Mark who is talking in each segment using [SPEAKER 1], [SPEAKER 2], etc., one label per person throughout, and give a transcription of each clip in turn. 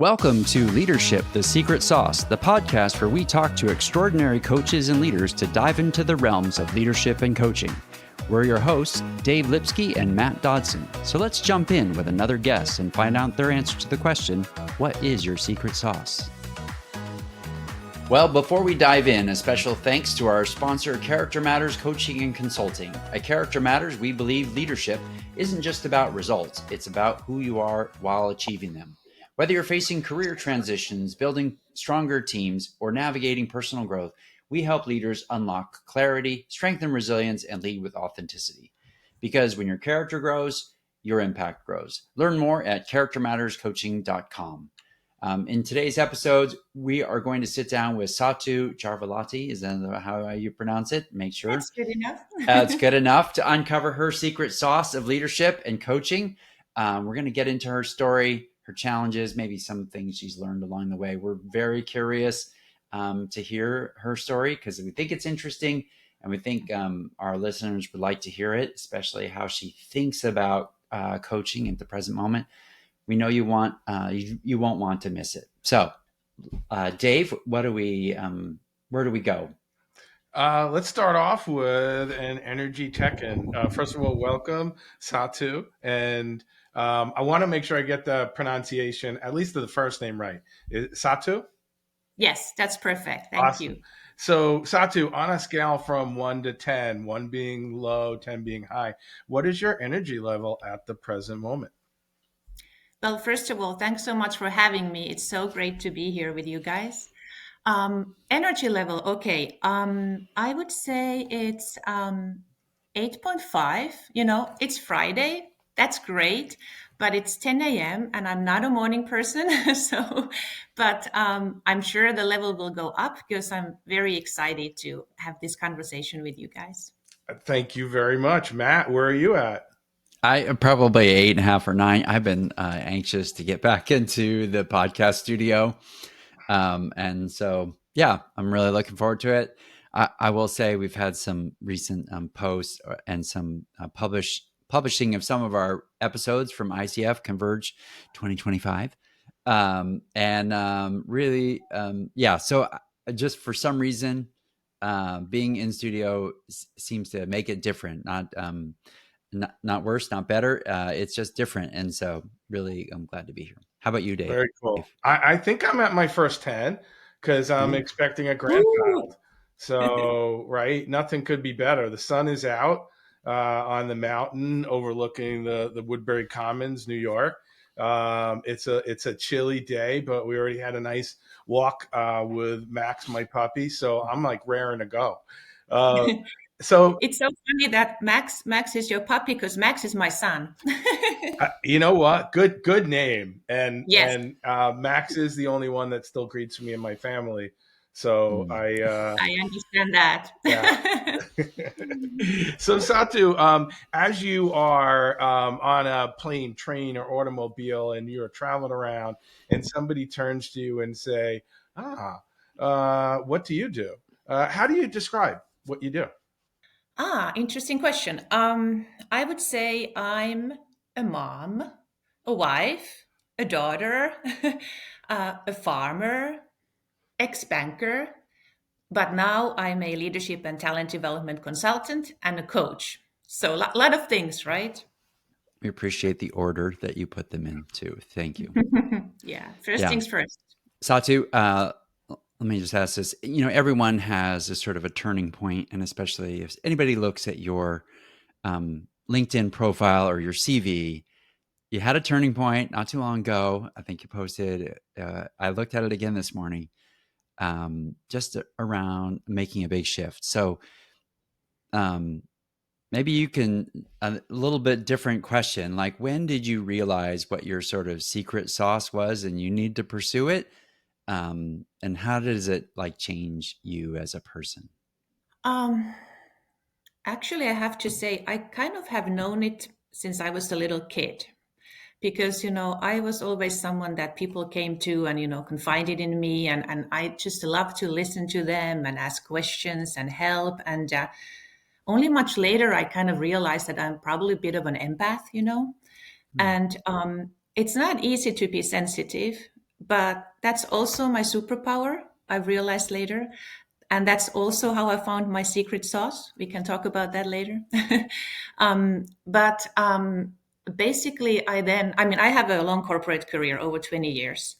[SPEAKER 1] Welcome to Leadership, the Secret Sauce, the podcast where we talk to extraordinary coaches and leaders to dive into the realms of leadership and coaching. We're your hosts, Dave Lipsky and Matt Dodson. So let's jump in with another guest and find out their answer to the question, what is your secret sauce? Well, before we dive in, a special thanks to our sponsor, Character Matters Coaching and Consulting. At Character Matters, we believe leadership isn't just about results. It's about who you are while achieving them. Whether you're facing career transitions, building stronger teams, or navigating personal growth, we help leaders unlock clarity, strengthen resilience, and lead with authenticity. Because when your character grows, your impact grows. Learn more at charactermatterscoaching.com. In today's episode, we are going to sit down with Satu Järvilahti. Is that how you pronounce it? Make sure.
[SPEAKER 2] That's good enough.
[SPEAKER 1] It's good enough to uncover her secret sauce of leadership and coaching. We're going to get into her story, her challenges, maybe some things she's learned along the way. We're very curious to hear her story because we think it's interesting and we think our listeners would like to hear it, especially how she thinks about coaching at the present moment. We know you won't want to miss it. So, Dave, where do we go?
[SPEAKER 3] Let's start off with an energy check-in. First of all, welcome, Satu. And I want to make sure I get the pronunciation, at least of the first name right. Satu?
[SPEAKER 2] Yes, that's perfect. Thank you.
[SPEAKER 3] So, Satu, on a scale from 1 to 10, 1 being low, 10 being high, what is your energy level at the present moment?
[SPEAKER 2] Well, first of all, thanks so much for having me. It's so great to be here with you guys. Energy level, okay. I would say it's 8.5. It's Friday. That's great, but it's 10 a.m. and I'm not a morning person. But I'm sure the level will go up because I'm very excited to have this conversation with you guys.
[SPEAKER 3] Thank you very much. Matt, where are you at?
[SPEAKER 1] I probably 8.5 or 9. I've been anxious to get back into the podcast studio. And so, yeah, I'm really looking forward to it. I will say we've had some recent posts and some publishing of some of our episodes from ICF Converge 2025. Really, yeah. So just for some reason, being in studio seems to make it different, not worse, not better. It's just different. And so really, I'm glad to be here. How about you, Dave?
[SPEAKER 3] Very cool. I think I'm at my first 10 because I'm expecting a grandchild. So, right, nothing could be better. The sun is out on the mountain overlooking the Woodbury Commons, New York. It's a chilly day, but we already had a nice walk with Max, my puppy. So I'm like raring to go. So
[SPEAKER 2] it's so funny that Max is your puppy because Max is my son.
[SPEAKER 3] You know what? Good name. And
[SPEAKER 2] yes.
[SPEAKER 3] And Max is the only one that still greets me and my family. So I
[SPEAKER 2] understand that.
[SPEAKER 3] Yeah. So Satu, as you are on a plane, train, or automobile, and you're traveling around, and somebody turns to you and say, what do you do? How do you describe what you do?
[SPEAKER 2] Interesting question. I would say I'm a mom, a wife, a daughter, a farmer, ex-banker, but now I'm a leadership and talent development consultant and a coach. So a lot of things, right?
[SPEAKER 1] We appreciate the order that you put them in too. Thank you.
[SPEAKER 2] Yeah. First things first.
[SPEAKER 1] Satu, let me just ask this. Everyone has a sort of a turning point, and especially if anybody looks at your LinkedIn profile or your CV, you had a turning point not too long ago. I think you posted, I looked at it again this morning, just around making a big shift. So maybe you can, a little bit different question, like when did you realize what your sort of secret sauce was and you need to pursue it? And how does it change you as a person?
[SPEAKER 2] Actually, I have to say, I kind of have known it since I was a little kid. Because, I was always someone that people came to and, confided in me. And I just love to listen to them and ask questions and help. And only much later, I kind of realized that I'm probably a bit of an empath, And it's not easy to be sensitive but that's also my superpower, I realized later. And that's also how I found my secret sauce. We can talk about that later. But basically, I have a long corporate career, over 20 years,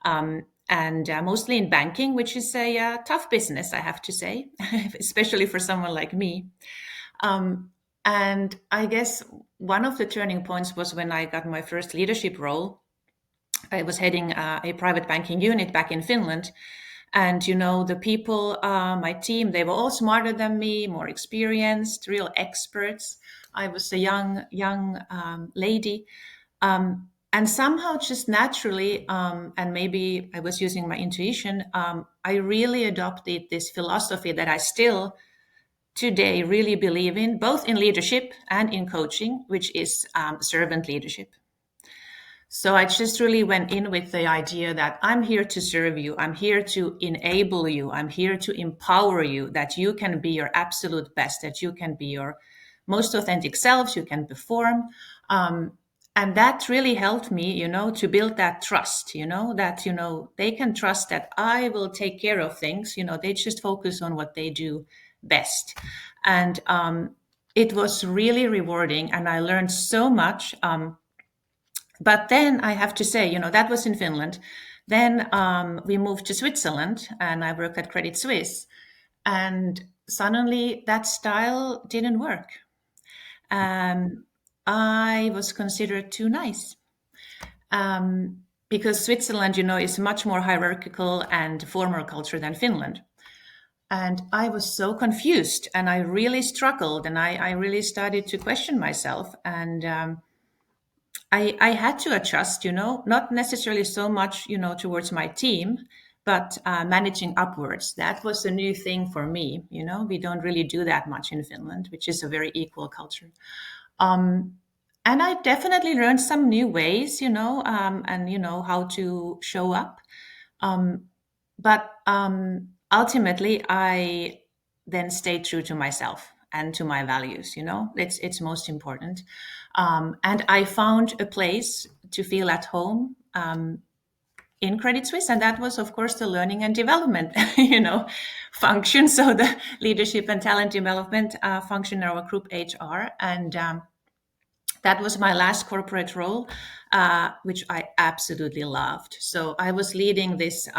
[SPEAKER 2] and mostly in banking, which is a tough business, I have to say, especially for someone like me. And I guess one of the turning points was when I got my first leadership role. I was heading a private banking unit back in Finland. And, the people, my team, they were all smarter than me, more experienced, real experts. I was a young lady. And somehow, just naturally, and maybe I was using my intuition, I really adopted this philosophy that I still today really believe in, both in leadership and in coaching, which is servant leadership. So I just really went in with the idea that I'm here to serve you. I'm here to enable you. I'm here to empower you, that you can be your absolute best, that you can be your most authentic selves, you can perform. And that really helped me, to build that trust, that, they can trust that I will take care of things. They just focus on what they do best. And it was really rewarding. And I learned so much. But then I have to say, that was in Finland. Then we moved to Switzerland and I worked at Credit Suisse. And suddenly that style didn't work. I was considered too nice. Because Switzerland, is much more hierarchical and formal culture than Finland. And I was so confused and I really struggled and I really started to question myself. And I had to adjust, not necessarily so much, towards my team, but managing upwards. That was a new thing for me. We don't really do that much in Finland, which is a very equal culture. And I definitely learned some new ways, and how to show up. But ultimately, I then stayed true to myself and to my values. It's most important. And I found a place to feel at home in Credit Suisse, and that was, of course, the learning and development, function. So the leadership and talent development function in our group HR, and that was my last corporate role, which I absolutely loved. So I was leading this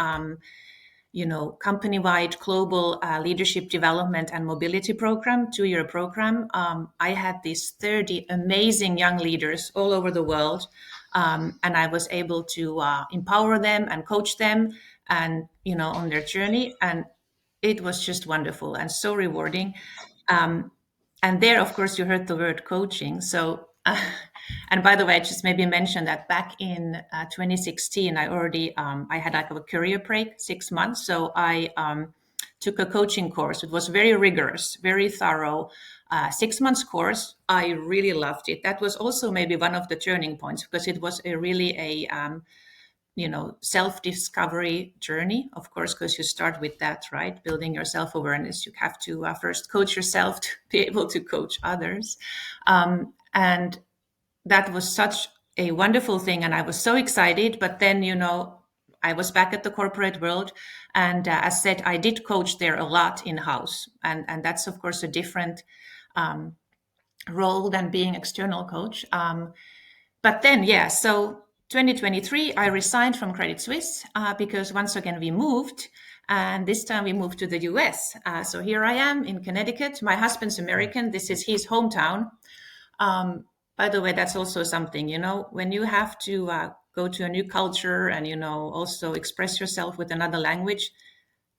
[SPEAKER 2] company-wide global leadership development and mobility program, 2-year program. I had these 30 amazing young leaders all over the world. And I was able to empower them and coach them and, on their journey. And it was just wonderful and so rewarding. And there, of course, you heard the word coaching. So, and by the way, I just maybe mention that back in 2016, I had like a career break, 6 months. So I took a coaching course. It was very rigorous, very thorough, 6 months course. I really loved it. That was also maybe one of the turning points because it was really self-discovery journey, of course, because you start with that, right? Building your self-awareness. You have to first coach yourself to be able to coach others. And that was such a wonderful thing. And I was so excited. But then, I was back at the corporate world. And as said, I did coach there a lot in-house. And that's, of course, a different role than being external coach. But then, so 2023, I resigned from Credit Suisse because once again, we moved. And this time we moved to the US. So here I am in Connecticut. My husband's American. This is his hometown. By the way, that's also something, when you have to go to a new culture and, also express yourself with another language,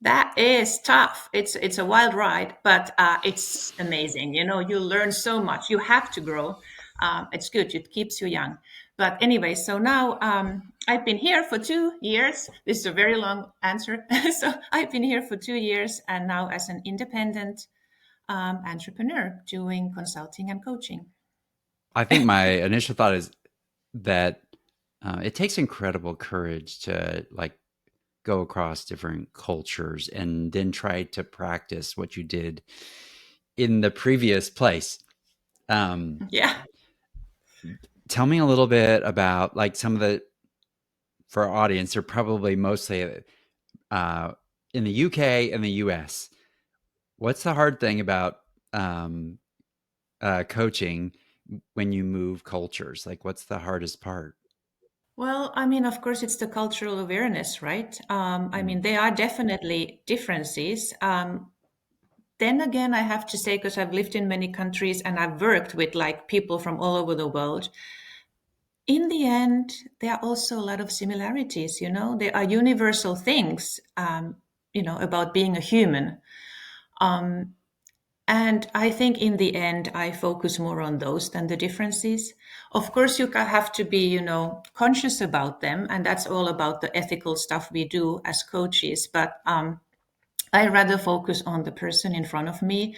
[SPEAKER 2] that is tough. It's a wild ride, but it's amazing. You learn so much. You have to grow. It's good. It keeps you young. But anyway, so now I've been here for 2 years. This is a very long answer. So I've been here for 2 years and now as an independent entrepreneur doing consulting and coaching.
[SPEAKER 1] I think my initial thought is that it takes incredible courage to go across different cultures and then try to practice what you did in the previous place.
[SPEAKER 2] Yeah.
[SPEAKER 1] Tell me a little bit about some of the for our audience, they're probably mostly in the UK and the US. What's the hard thing about coaching when you move cultures? Like, what's the hardest part?
[SPEAKER 2] Well, I mean, of course, it's the cultural awareness, right? I mean, there are definitely differences. Then again, I have to say, because I've lived in many countries and I've worked with like people from all over the world, in the end, there are also a lot of similarities, you know, there are universal things, you know, about being a human. And I think in the end, I focus more on those than the differences. Of course, you have to be, you know, conscious about them. And that's all about the ethical stuff we do as coaches. But I rather focus on the person in front of me.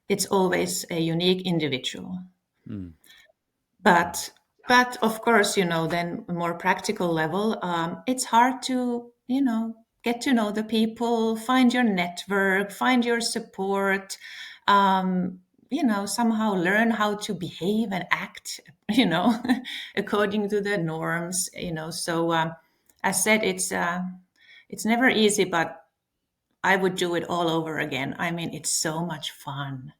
[SPEAKER 2] It's always a unique individual.
[SPEAKER 1] Mm.
[SPEAKER 2] But of course, you know, then a more practical level, it's hard to, you know, get to know the people, find your network, find your support, you know, somehow learn how to behave and act, you know, according to the norms, you know. So as said, it's never easy, but I would do it all over again. I mean, it's so much fun.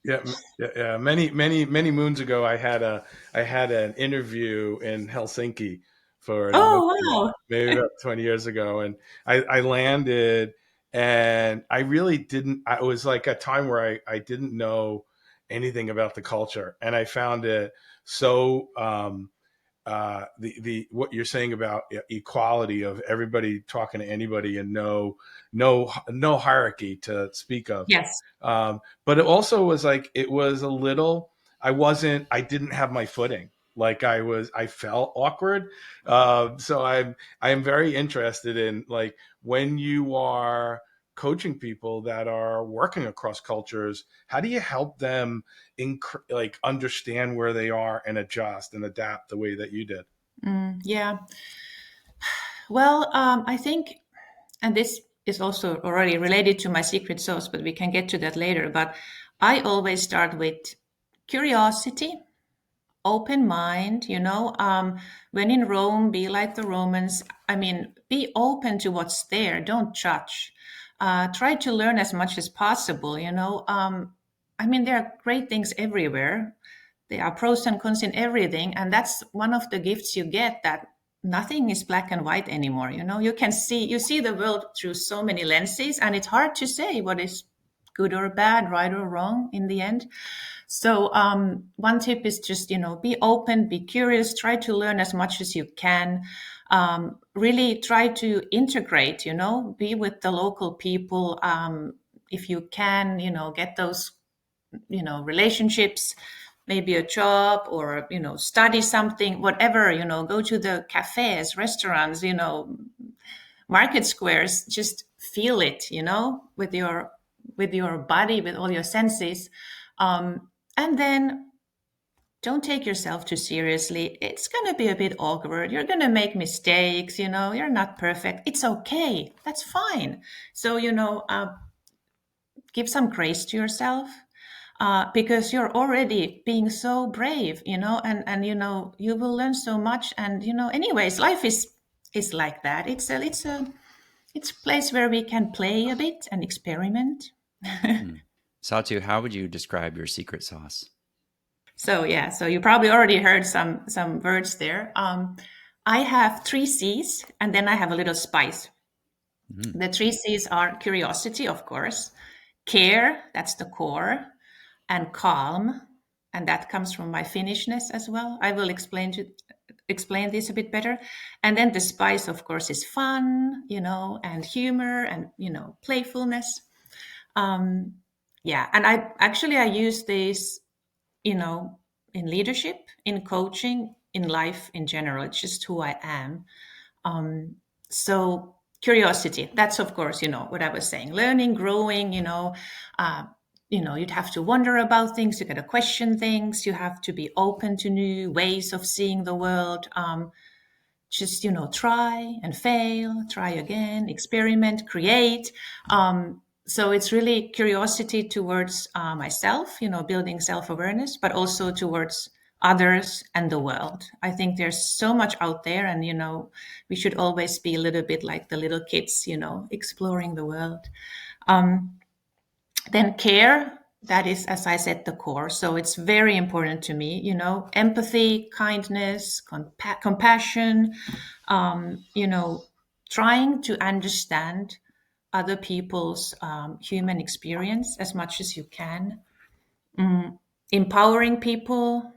[SPEAKER 3] Yeah. Many moons ago, I had an interview in Helsinki for an
[SPEAKER 2] Oh,
[SPEAKER 3] Olympiad,
[SPEAKER 2] wow.
[SPEAKER 3] maybe about 20 years ago, and I landed, and I really didn't. I, it was like a time where I didn't know anything about the culture, and I found it so. The what you're saying about equality of everybody talking to anybody and no hierarchy to speak of.
[SPEAKER 2] Yes.
[SPEAKER 3] But it also was like it was a little. I didn't have my footing. Like I felt awkward. So I'm very interested in like when you are coaching people that are working across cultures, how do you help them like understand where they are and adjust and adapt the way that you did?
[SPEAKER 2] Yeah. Well, I think, and this is also already related to my secret sauce, but we can get to that later. But I always start with curiosity, open mind, you know. When in Rome, be like the Romans. I mean, be open to what's there, don't judge. Try to learn as much as possible, you know. I mean, there are great things everywhere. There are pros and cons in everything. And that's one of the gifts you get, that nothing is black and white anymore. You know, you see the world through so many lenses, and it's hard to say what is good or bad, right or wrong in the end. So one tip is just, you know, be open, be curious, try to learn as much as you can. Really try to integrate, you know, be with the local people. If you can, you know, get those, you know, relationships, maybe a job, or, you know, study something, whatever, you know, go to the cafes, restaurants, you know, market squares, just feel it, you know, with your body, with all your senses. And then don't take yourself too seriously. It's going to be a bit awkward. You're going to make mistakes, you know, you're not perfect. It's okay. That's fine. So, you know, give some grace to yourself, because you're already being so brave, you know, and you know, you will learn so much. And you know, anyways, life is like that. It's a place where we can play a bit and experiment.
[SPEAKER 1] Mm. Satu, how would you describe your secret sauce?
[SPEAKER 2] So yeah, so you probably already heard some words there. I have 3 C's, and then I have a little spice.
[SPEAKER 1] Mm.
[SPEAKER 2] The 3 C's are curiosity, of course, care, that's the core, and calm, and that comes from my Finnishness as well. I will explain this a bit better. And then the spice, of course, is fun, you know, and humor, and you know, playfulness. Yeah, and I use this, you know, in leadership, in coaching, in life in general. It's just who I am. So curiosity, that's of course, you know, what I was saying, learning, growing, uh, you'd have to wonder about things, you got to question things, you have to be open to new ways of seeing the world. Just, you know, try and fail, try again, experiment, create. So it's really curiosity towards myself, you know, building self-awareness, but also towards others, and the world. I think there's so much out there, and we should always be a little bit like the little kids, exploring the world. Then care, that is, as I said, the core. So it's very important to me, empathy, kindness, compassion, trying to understand other people's human experience as much as you can, empowering people,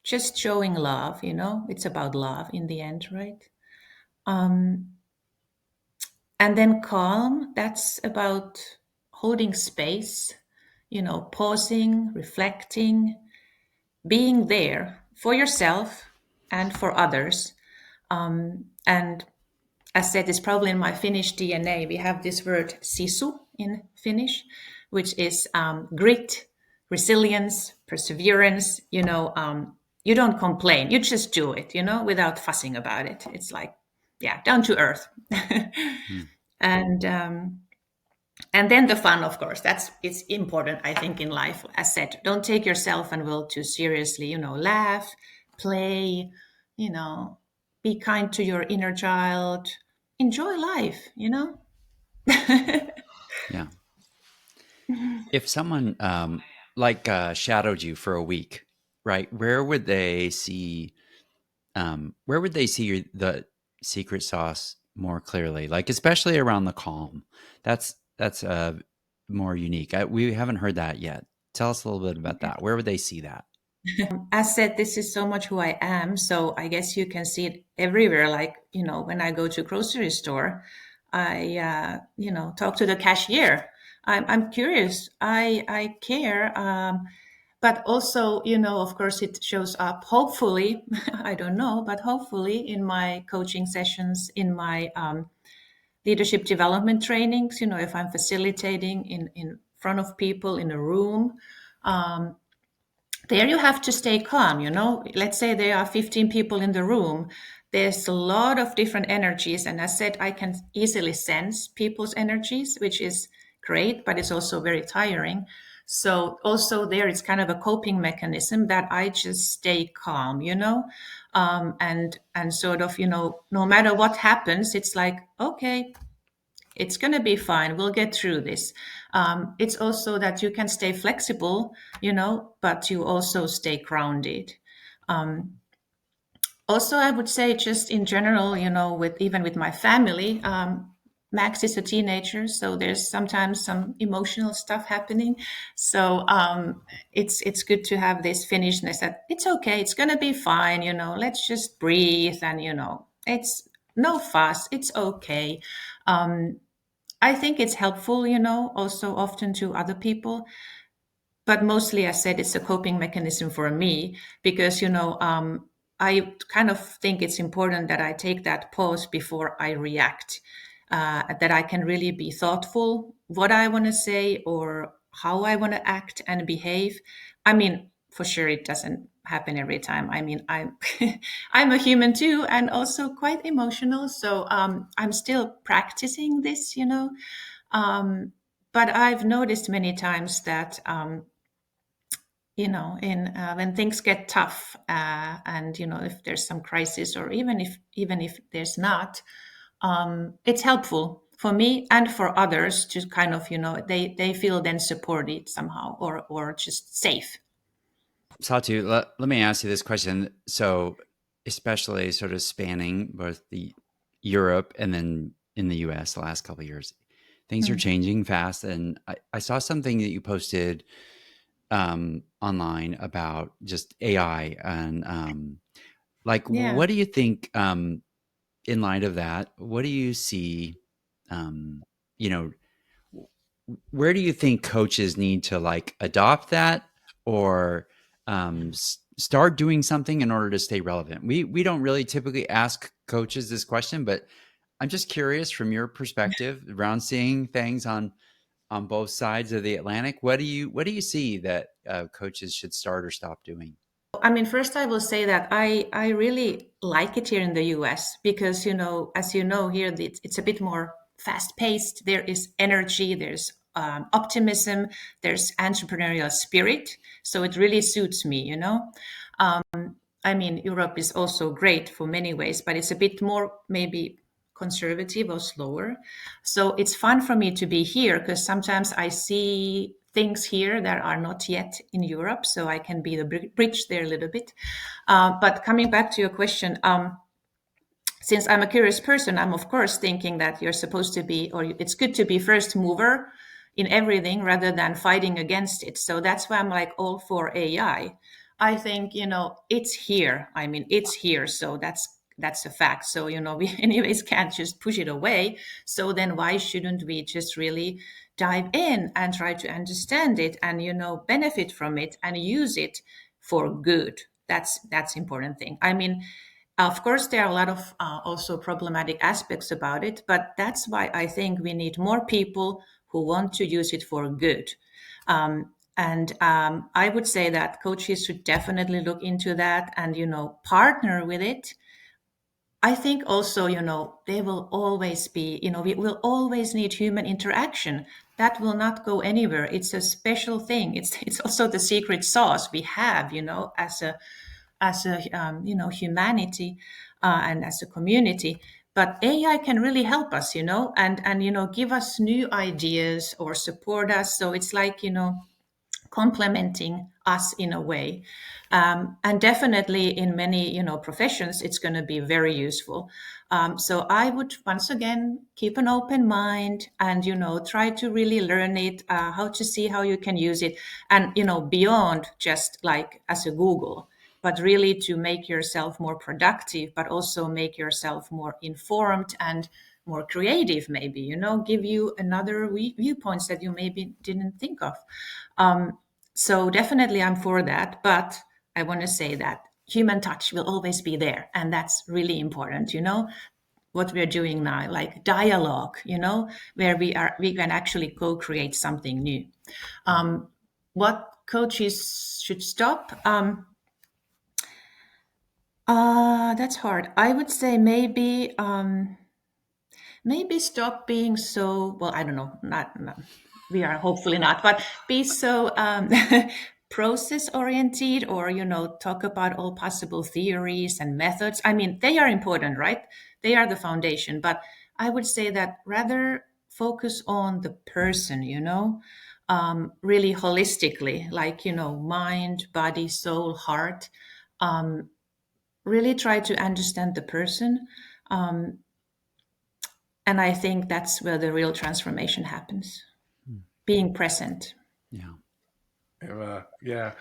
[SPEAKER 2] just showing love, it's about love in the end, right? And then calm, that's about holding space, pausing, reflecting, being there for yourself and for others. And as said, it's probably in my Finnish DNA. We have this word Sisu in Finnish, which is grit, resilience, perseverance. You don't complain, you just do it, without fussing about it. It's like, yeah, down to earth. And then the fun, of course, it's important, I think, in life. As said, don't take yourself and will too seriously. Laugh, play, be kind to your inner child, enjoy life.
[SPEAKER 1] Yeah. If someone shadowed you for a week, right? Where would they see the secret sauce more clearly? Like, especially around the calm. That's more unique. We haven't heard that yet. Tell us a little bit about that. Where would they see that?
[SPEAKER 2] As said, this is so much who I am. So I guess you can see it everywhere. Like, when I go to a grocery store, I, talk to the cashier. I'm curious. I care. But also, of course, it shows up, hopefully, I don't know, but hopefully in my coaching sessions, in my leadership development trainings, if I'm facilitating in front of people in a room, there you have to stay calm. Let's say there are 15 people in the room. There's a lot of different energies. And as said, I can easily sense people's energies, which is great, but it's also very tiring. So also there, it's kind of a coping mechanism that I just stay calm, and sort of, no matter what happens, it's like, okay, it's going to be fine. We'll get through this. It's also that you can stay flexible, but you also stay grounded. Also, I would say just in general, even with my family, Max is a teenager, so there's sometimes some emotional stuff happening. So it's good to have this Finnishness that it's okay, it's gonna be fine. Let's just breathe, and it's no fuss, it's okay. I think it's helpful, also often to other people. But mostly, I said, it's a coping mechanism for me because, I kind of think it's important that I take that pause before I react, that I can really be thoughtful what I want to say or how I want to act and behave. I mean, for sure, it doesn't happen every time. I mean, I'm I'm a human too, and also quite emotional. So I'm still practicing this, but I've noticed many times that in when things get tough, and if there's some crisis, or even if there's not, it's helpful for me and for others to kind of they feel then supported somehow, or just safe.
[SPEAKER 1] Satu, let me ask you this question. So, especially sort of spanning both the Europe and then in the US the last couple of years, things are changing fast. And I saw something that you posted online about just AI and
[SPEAKER 2] Yeah.
[SPEAKER 1] what do you think in light of that? What do you see? You know, where do you think coaches need to adopt that or start doing something in order to stay relevant? We don't really typically ask coaches this question, but I'm just curious from your perspective around seeing things on both sides of the Atlantic. What do you see that coaches should start or stop doing?
[SPEAKER 2] I mean, first I will say that I really like it here in the US because, as you know, here it's a bit more fast paced. There is energy, there's optimism, there's entrepreneurial spirit. So it really suits me. I mean, Europe is also great for many ways, but it's a bit more maybe conservative or slower. So it's fun for me to be here because sometimes I see things here that are not yet in Europe, so I can be the bridge there a little bit. But coming back to your question, since I'm a curious person, I'm of course thinking that you're supposed to be, or it's good to be first mover in everything rather than fighting against it. So that's why I'm like all for AI. I think, it's here. I mean, it's here. So that's a fact. So, we anyways can't just push it away. So then why shouldn't we just really dive in and try to understand it and, benefit from it and use it for good? That's important thing. I mean, of course, there are a lot of also problematic aspects about it, but that's why I think we need more people who want to use it for good. And I would say that coaches should definitely look into that and, partner with it. I think also, they will always be, we will always need human interaction. That will not go anywhere. It's a special thing. It's also the secret sauce we have, as a humanity and as a community. But AI can really help us, and give us new ideas or support us. So it's like complementing us in a way. And definitely in many professions it's going to be very useful. So I would once again keep an open mind and try to really learn it, how to see how you can use it, and beyond just like as a Google, but really to make yourself more productive, but also make yourself more informed and more creative, maybe, give you another viewpoints that you maybe didn't think of. So definitely I'm for that, but I want to say that human touch will always be there. And that's really important, what we're doing now, like dialogue, where we can actually co-create something new. What coaches should stop? That's hard. I would say maybe stop being so, well, I don't know, not we are hopefully not, but be so process oriented, or talk about all possible theories and methods. I mean, they are important, right? They are the foundation, but I would say that rather focus on the person, really holistically, like mind, body, soul, heart. Really try to understand the person. And I think that's where the real transformation happens. Being present.
[SPEAKER 1] Yeah.
[SPEAKER 3] Yeah.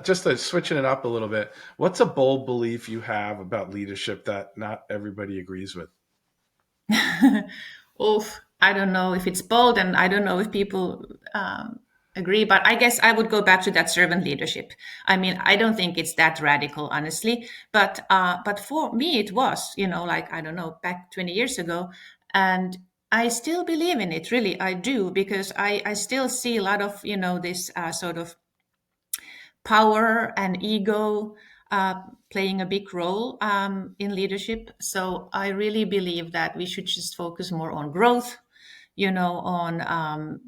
[SPEAKER 3] Just switching it up a little bit? What's a bold belief you have about leadership that not everybody agrees with?
[SPEAKER 2] Oof, I don't know if it's bold, and I don't know if people agree, but I guess I would go back to that servant leadership. I mean, I don't think it's that radical, honestly, but for me it was, like, I don't know, back 20 years ago, and I still believe in it. Really, I do, because I still see a lot of this sort of power and ego playing a big role in leadership. So I really believe that we should just focus more on growth, on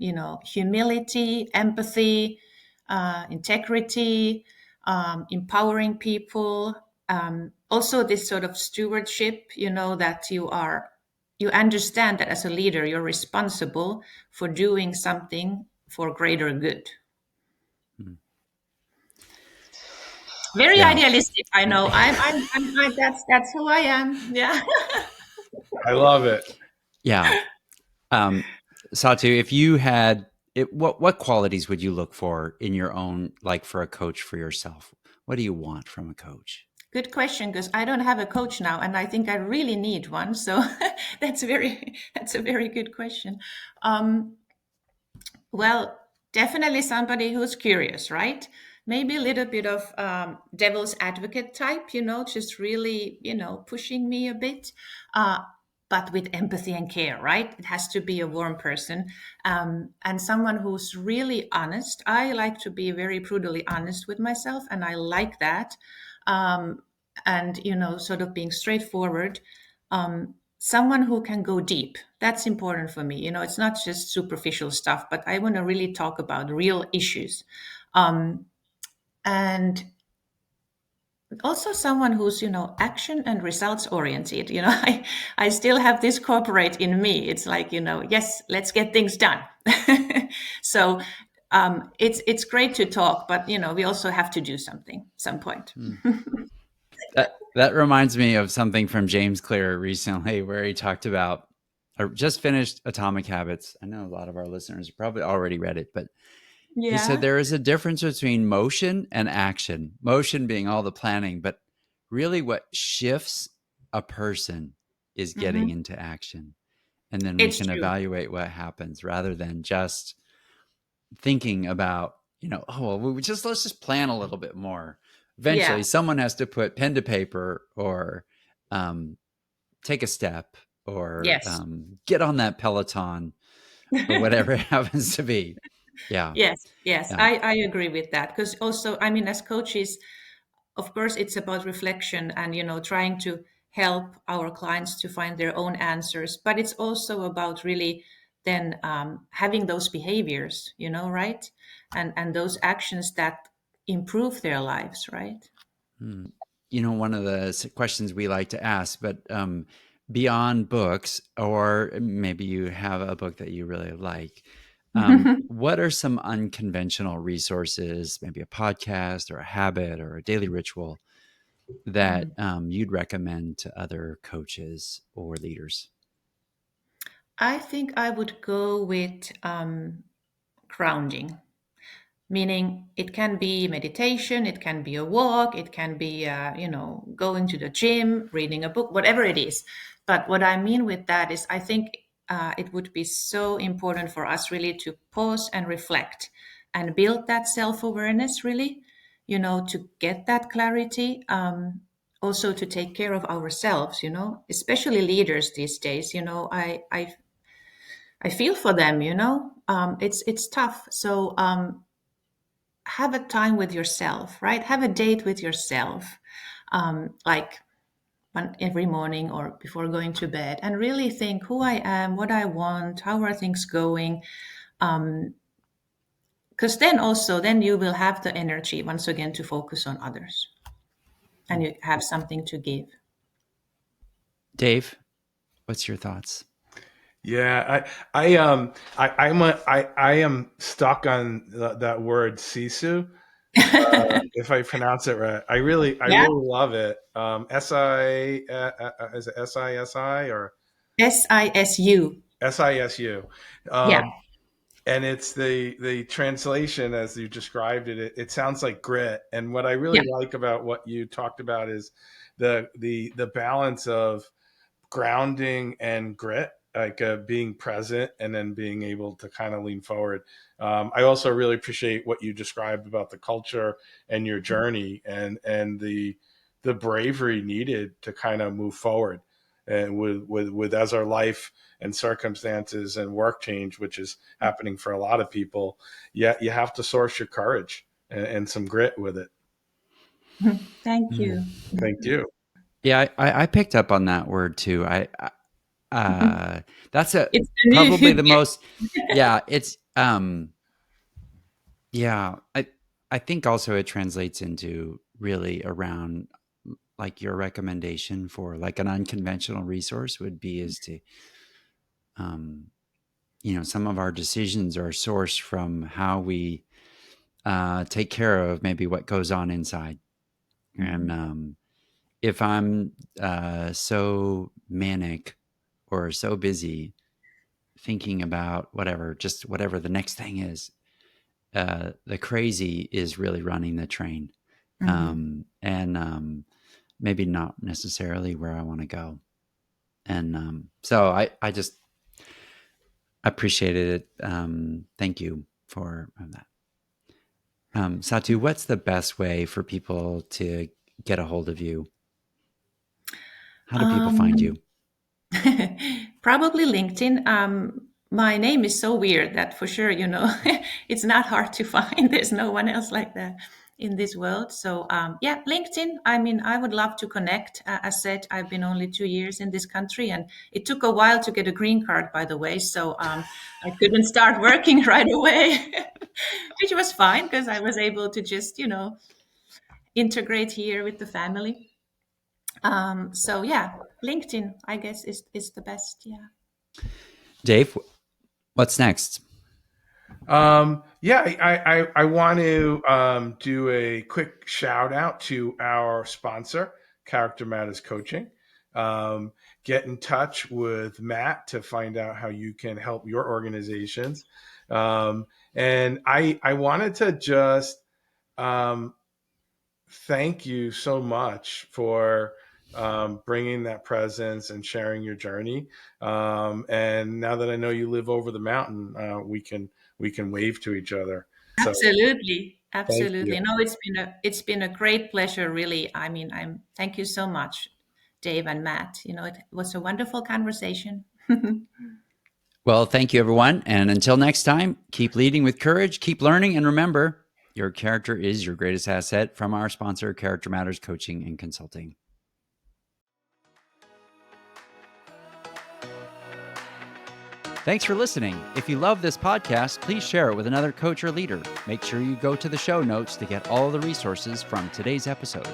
[SPEAKER 2] humility, empathy, integrity, empowering people. Also, this sort of stewardship, that you understand that as a leader you're responsible for doing something for greater good. Very idealistic, I know. That's who I am. Yeah.
[SPEAKER 3] I love it.
[SPEAKER 1] Yeah. Satu, if you had it, what qualities would you look for in your own, like for a coach for yourself? What do you want from a coach?
[SPEAKER 2] Good question, because I don't have a coach now, and I think I really need one. So that's a very good question. Well, definitely somebody who's curious, right? Maybe a little bit of devil's advocate type, just really, pushing me a bit, but with empathy and care, right? It has to be a warm person, and someone who's really honest. I like to be very brutally honest with myself, and I like that. And, sort of being straightforward. Someone who can go deep. That's important for me. It's not just superficial stuff, but I want to really talk about real issues. And also someone who's, action and results oriented. I still have this corporate in me. It's like, yes, let's get things done. So it's great to talk, but we also have to do something some point.
[SPEAKER 1] That reminds me of something from James Clear recently, where he talked about, or just finished Atomic Habits. I know a lot of our listeners probably already read it, but he said
[SPEAKER 2] Yeah.
[SPEAKER 1] there is a difference between motion and action. Motion being all the planning, but really what shifts a person is getting
[SPEAKER 2] Hmm.
[SPEAKER 1] into action. And then we
[SPEAKER 2] It's
[SPEAKER 1] can
[SPEAKER 2] true.
[SPEAKER 1] evaluate what happens rather than just thinking about, oh, well, let's just plan a little bit more. Eventually,
[SPEAKER 2] Yeah.
[SPEAKER 1] someone has to put pen to paper or um, take a step or
[SPEAKER 2] Yes.
[SPEAKER 1] get on that Peloton or whatever it happens to be. Yeah.
[SPEAKER 2] Yes. Yes.
[SPEAKER 1] Yeah.
[SPEAKER 2] I agree with that, because also, I mean, as coaches, of course, it's about reflection and, trying to help our clients to find their own answers, but it's also about really then having those behaviors, right? And those actions that improve their lives, right?
[SPEAKER 1] Hmm. One of the questions we like to ask, but beyond books, or maybe you have a book that you really like, what are some unconventional resources, maybe a podcast or a habit or a daily ritual that you'd recommend to other coaches or leaders?
[SPEAKER 2] I think I would go with grounding, meaning it can be meditation, it can be a walk, it can be going to the gym, reading a book, whatever it is. But what I mean with that is, I think it would be so important for us really to pause and reflect and build that self-awareness, really, to get that clarity, also to take care of ourselves, especially leaders these days. I feel for them. It's tough. So have a time with yourself, right? Have a date with yourself, like every morning or before going to bed, and really think who I am, what I want, how are things going. Because then you will have the energy once again to focus on others, and you have something to give.
[SPEAKER 1] Dave, what's your thoughts?
[SPEAKER 3] Yeah, I am stuck on that word Sisu. If I pronounce it right, I
[SPEAKER 2] Yeah.
[SPEAKER 3] really love it. Is it SISI or
[SPEAKER 2] SISU.
[SPEAKER 3] SISU?
[SPEAKER 2] Yeah.
[SPEAKER 3] Um, and it's the translation as you described it. It sounds like grit. And what I
[SPEAKER 2] Yeah.
[SPEAKER 3] really like about what you talked about is the balance of grounding and grit, like being present and then being able to kind of lean forward. I also really appreciate what you described about the culture and your journey and the bravery needed to kind of move forward and with as our life and circumstances and work change, which is happening for a lot of people. Yet you have to source your courage and some grit with it.
[SPEAKER 2] Thank
[SPEAKER 1] Mm.
[SPEAKER 2] you.
[SPEAKER 3] Thank you.
[SPEAKER 1] Yeah, I picked up on that word too. That's
[SPEAKER 2] It's the
[SPEAKER 1] probably
[SPEAKER 2] new.
[SPEAKER 1] the most. Yeah, it's yeah. I think also it translates into really around like your recommendation for like an unconventional resource would be is to um some of our decisions are sourced from how we take care of maybe what goes on inside. And if I'm so manic or so busy thinking about whatever the next thing is, the crazy is really running the train, and maybe not necessarily where I want to go. And so I just appreciated it. Thank you for that. Satu, what's the best way for people to get a hold of you? How do people find
[SPEAKER 2] Um,
[SPEAKER 1] you?
[SPEAKER 2] Probably LinkedIn. My name is so weird that for sure, it's not hard to find. There's no one else like that in this world. So, yeah, LinkedIn. I mean, I would love to connect. As said, I've been only 2 years in this country, and it took a while to get a green card, by the way. So, I couldn't start working right away, which was fine because I was able to just, integrate here with the family. So yeah, LinkedIn, I guess, is the best. Yeah.
[SPEAKER 1] Dave, what's next?
[SPEAKER 3] Yeah, I want to do a quick shout out to our sponsor, Character Matters Coaching. Get in touch with Matt to find out how you can help your organizations. And I wanted to just thank you so much for bringing that presence and sharing your journey. And now that I know you live over the mountain, we can wave to each other. So
[SPEAKER 2] Absolutely.
[SPEAKER 3] thank you.
[SPEAKER 2] Absolutely. No, it's been a great pleasure, really. I mean, thank you so much, Dave and Matt. It was a wonderful conversation.
[SPEAKER 1] Well, thank you, everyone. And until next time, keep leading with courage, keep learning, and remember, your character is your greatest asset. From our sponsor, Character Matters Coaching and Consulting. Thanks for listening. If you love this podcast, please share it with another coach or leader. Make sure you go to the show notes to get all the resources from today's episode.